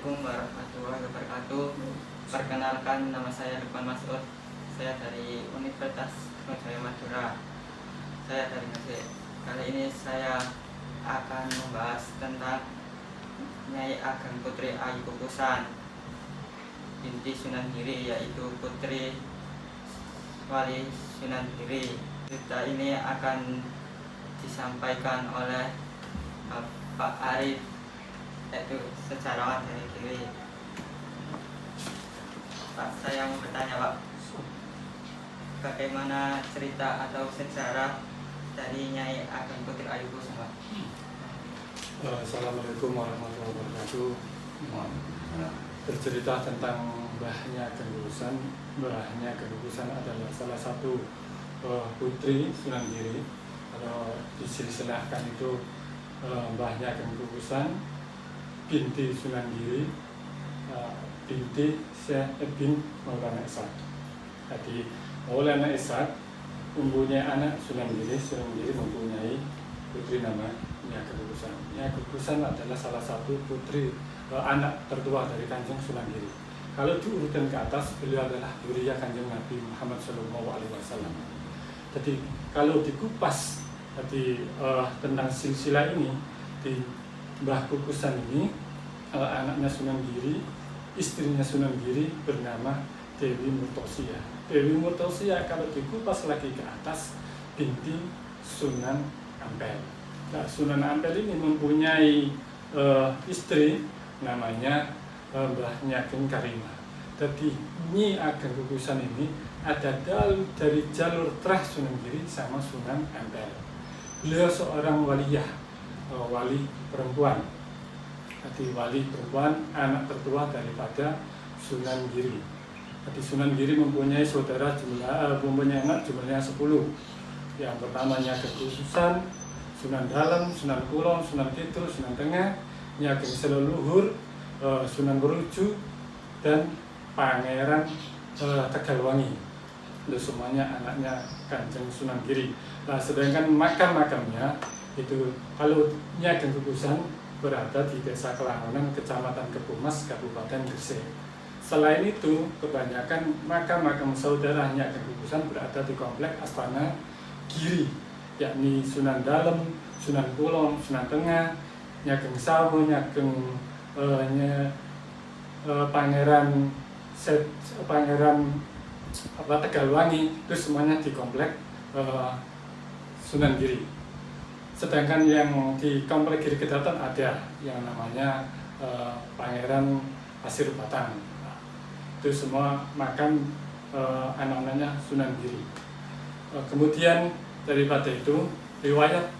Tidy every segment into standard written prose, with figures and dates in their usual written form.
Assalamualaikum warahmatullahi wabarakatuh. Perkenalkan, nama saya Lukman Mas'ud. Saya dari Universitas Brawijaya Madura. Saya dari Gresik. Kali ini saya akan membahas tentang Nyai Ageng Putri Ayu Kukusan binti Sunan Giri, yaitu Putri Wali Sunan Giri. Cerita ini akan disampaikan oleh Pak Arif, yaitu sejarawan dari Giri. Pak, saya mau bertanya, Pak, bagaimana cerita atau sejarah dari Nyai Ageng Putri Ayu Kukusan, Pak? Assalamualaikum warahmatullahi wabarakatuh. Bercerita tentang Mbahnya Ageng Kukusan. Mbahnya Ageng Kukusan adalah salah satu putri Sunan Giri, atau disilsilahkan itu Mbahnya Ageng Kukusan binti Sunan Giri, binti Syekh bin Maulana Ishaq. Jadi Maulana Ishaq mempunyai anak Sunan Giri. Sunan Giri mempunyai putri nama Nyai Ageng Kukusan. Nyai Ageng Kukusan adalah salah satu putri anak tertua dari Kanjeng Sunan Giri. Kalau diurutkan ke atas, beliau adalah zuriya Kanjeng Nabi Muhammad SAW. Jadi kalau dikupas tentang silsilah ini, di Mbah Kukusan ini anaknya Sunan Giri, istrinya Sunan Giri bernama Dewi Murtosia. Dewi Murtosia kalau dikupas lagi ke atas, binti Sunan Ampel. Nah, Sunan Ampel ini mempunyai istri namanya Mbah Nyai Ageng Karimah. Jadi Nyai Ageng Kukusan ini ada dari jalur Trah Sunan Giri sama Sunan Ampel. Beliau seorang waliyah, wali perempuan. Jadi wali perempuan, anak tertua daripada Sunan Giri. Jadi Sunan Giri mempunyai saudara mempunyai anak jumlahnya 10. Yang pertama Nyai Ageng Kukusan, Sunan Dalem, Sunan Kulon, Sunan Kidul, Sunan Tengah, Nyai Ageng Seluhur, Sunan Beruju, dan Pangeran Tegalwangi. Itu semuanya anaknya Kanjeng Sunan Giri. Nah, sedangkan makam-makamnya itu kalau Nyai Ageng Kukusan berada di Desa Kelangonan, Kecamatan Kebumas, Kabupaten Gresik. Selain itu, kebanyakan makam-makam saudara Nyai Ageng Kukusan berada di komplek Astana Giri, yakni Sunan Dalem, Sunan Kulon, Sunan Tengah, Nyai Ageng Sawo, Nyai Ageng Pangeran Tegalwangi, itu semuanya di komplek Sunan Giri. Sedangkan yang di komplek Giri Kedatan ada yang namanya Pangeran Pasir Batang. Itu semua makam anak-anaknya Sunan Giri. Kemudian daripada itu, riwayat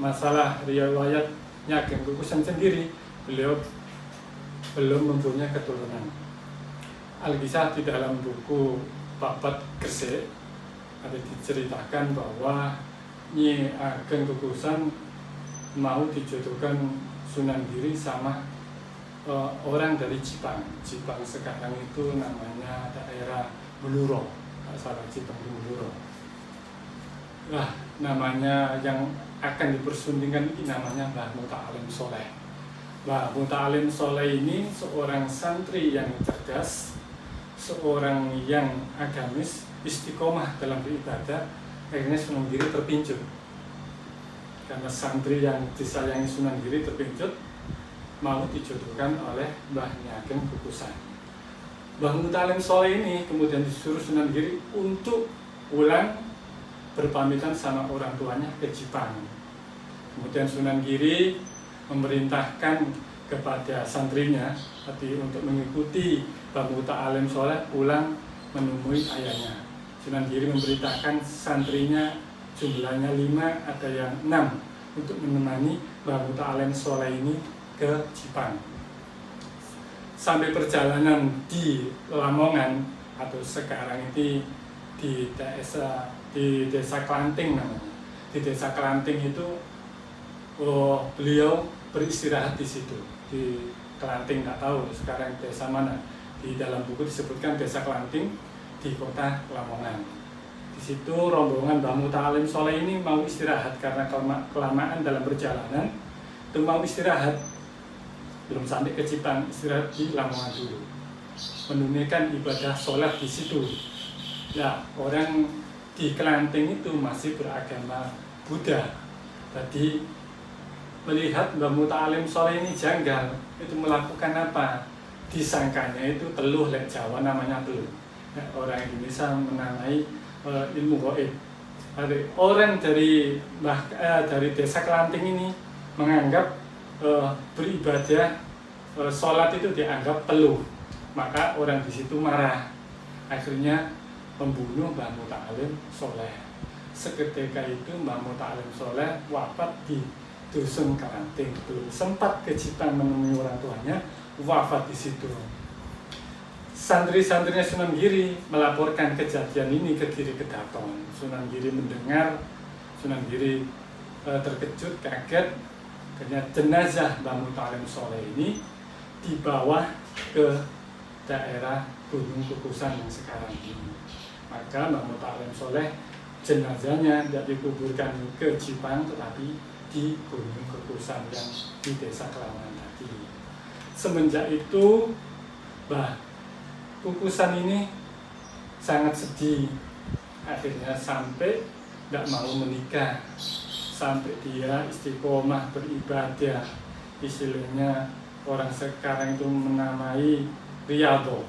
masalah riwayat Nyai Ageng Kukusan sendiri, beliau belum mempunyai keturunan. Al-Kisah di dalam buku Babat Gresik ada diceritakan bahwa Nyai Ageng Kukusan mau dijodohkan Sunan Giri sama orang dari Jipang. Jipang sekarang itu namanya daerah Bluro, salah Jipang Bluro. Nah, namanya yang akan dipersundingkan ini namanya Mbah Muta'alim Soleh. Mbah Muta'alim Soleh ini seorang santri yang cerdas, seorang yang agamis, istiqomah dalam beribadah. Akhirnya Sunan Giri terpincut. Karena santri yang disayangi Sunan Giri terpincut, mau dijodohkan oleh Mbah Nyai Ageng Kukusan. Mbah Muta'alim Soleh ini kemudian disuruh Sunan Giri untuk pulang berpamitan sama orang tuanya ke Jipang. Kemudian Sunan Giri memerintahkan kepada santrinya tadi untuk mengikuti Mbah Muta'alim Soleh pulang menemui ayahnya. Sunan Giri memerintahkan santrinya jumlahnya 5, ada yang 6 untuk menemani Mbah Muta'alim Soleh ini ke Jipang. Sampai perjalanan di Lamongan atau sekarang ini di desa Klanting namanya. Di desa Klanting itu beliau beristirahat di situ, di Klanting, nggak tahu sekarang desa mana. Di dalam buku disebutkan desa Klanting di kota Lamongan. Di situ rombongan Mbah Muta'alim Soleh ini mau istirahat karena kelamaan dalam perjalanan, itu mau istirahat. belum sampai ke Cipang, istirahat di Lamongan dulu, menunaikan ibadah sholat di situ. Ya, orang di Kelanting itu masih beragama Buddha. Tadi melihat Mbah Muta'alim Sholeh ini janggal, itu melakukan apa? Disangkanya itu teluh, lek Jawa namanya teluh. Ya, orang Indonesia menamai ilmu gaib. Orang dari desa Kelanting ini menganggap beribadah sholat itu dianggap teluh, maka orang di situ marah, akhirnya membunuh Mbah Muta'alim Sholeh. Seketika itu Mbah Muta'alim Sholeh wafat di dusun Kelanting, belum sempat ke Cipang menemui orang tuanya, wafat di situ. Santri-santrinya Sunan Giri melaporkan kejadian ini ke Giri Kedaton. Sunan Giri mendengar, Sunan Giri terkejut, kaget, karena jenazah Mbah Muta'alim Sholeh ini dibawa ke daerah Gunung Kukusan yang sekarang ini. Maka Mbah Muta'alim Sholeh jenazahnya tidak dikuburkan ke Cipang, tetapi di Gunung Kukusan yang di desa Kelawangan tadi. Semenjak itu Mbah Kukusan ini sangat sedih, akhirnya sampai tidak mau menikah, sampai dia istiqomah beribadah, istilahnya orang sekarang itu menamai riyadhah,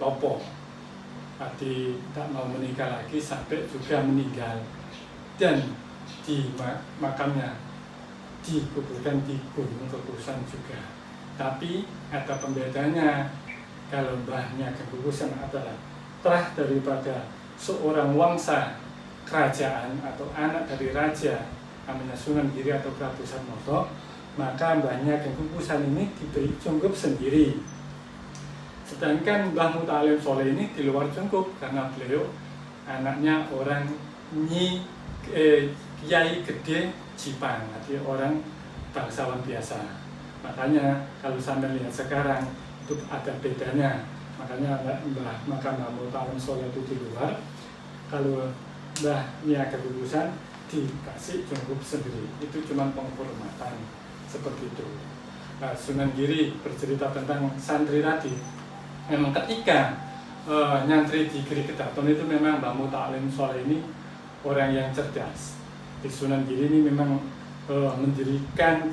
topo. Tadi tak mau menikah lagi sampai juga meninggal, dan di makamnya dikuburkan di Gunung Kukusan juga. Tapi ada pembedanya, kalau mbahnya Kukusan adalah terah daripada seorang wangsa kerajaan atau anak dari raja namanya Sunan Giri atau Prabu Satmoto, maka mbahnya Kukusan ini diberi cungkup sendiri. Sedangkan Mbah Muta'alim Sholeh ini di luar cungkup karena beliau anaknya orang Kiai Gede Cipang, jadi orang bangsawan biasa. Makanya kalau sampai lihat sekarang itu ada bedanya. Makanya Mbah Muta'alim Sholeh itu di luar, kalau mbahnya Kukusan dikasih cungkup sendiri. Itu cuma penghormatan seperti itu. Nah, Sunan Giri bercerita tentang santri tadi. Memang ketika nyantri di Giri Kedaton itu memang Mbah Muta'alim Sholeh ini orang yang cerdas. Di Sunan Giri ini memang mendirikan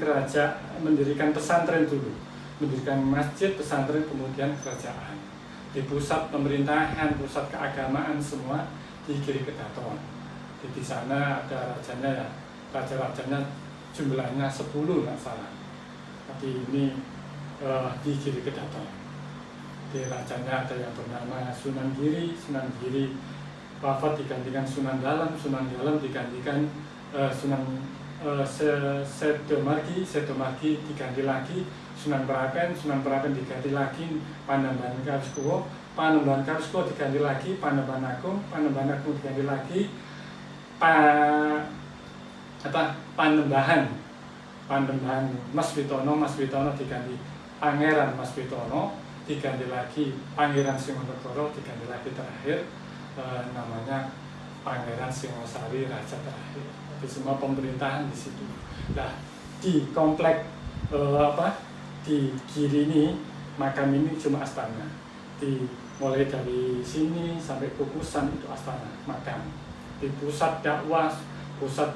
pesantren dulu, mendirikan masjid, pesantren, kemudian kerajaan. Di pusat pemerintahan, pusat keagamaan semua di Giri Kedaton. Di sana ada rajanya ya, raja-rajanya jumlahnya 10 nggak salah. Tapi ini di Giri Kedaton. Di rajanya ada yang bernama Sunan Giri wafat digantikan Sunan Dalem digantikan Sunan Sedomargi diganti lagi Sunan Prapen diganti lagi Panembahan Karuskuwo diganti lagi Panembahan Agung diganti lagi Panembahan Mas Witono diganti Pangeran Mas Witono, diganti lagi Pangeran Singonegoro, diganti lagi terakhir namanya Pangeran Singosari Raja terakhir. Jadi semua pemerintahan di situ. Nah, di komplek di Giri ini, makam ini cuma astana. Mulai dari sini sampai Kukusan itu astana, makam. Di pusat dakwah, pusat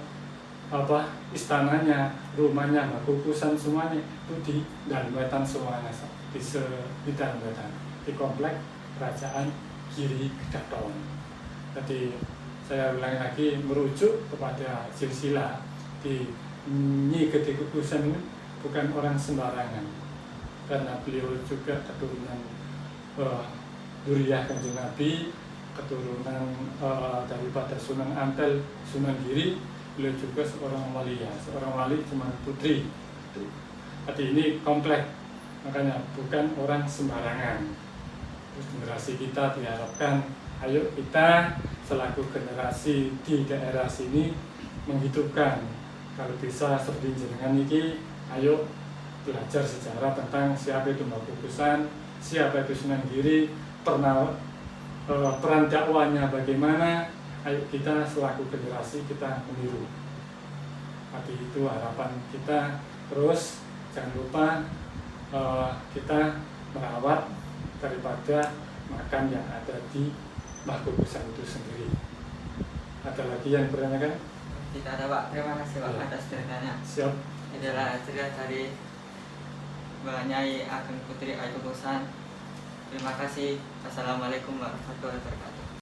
istananya, rumahnya, Kukusan semuanya itu di Danwetan semuanya, di Danwetan, di komplek kerajaan Giri Kedaton. Jadi saya ulangi lagi, merujuk kepada silsilah di Nyi Gede Kukusan ini bukan orang sembarangan, karena beliau juga keturunan Duriyah Kanjeng Nabi, keturunan daripada Sunan Ampel, Sunan Giri. Beliau juga seorang wali cuma putri. Jadi ini kompleks, makanya bukan orang sembarangan. Terus generasi kita diharapkan, ayo kita selaku generasi di daerah sini menghidupkan, kalau bisa seperti jenengan ini, ayo belajar sejarah tentang siapa itu Mbah Kukusan, siapa itu Sunan Giri, peran dakwahnya bagaimana. Ayo kita selaku generasi kita meniru. Tapi itu harapan kita. Terus jangan lupa kita merawat daripada makan yang ada di Mbah Kukusan itu sendiri. Ada lagi yang bertanyakan? Tidak ada Pak, terima kasih Pak Ya. atas ceritanya. Siap. Ini adalah cerita dari Mbak Nyai Ageng Putri Ayu Kukusan. Terima kasih. Assalamualaikum warahmatullahi wabarakatuh.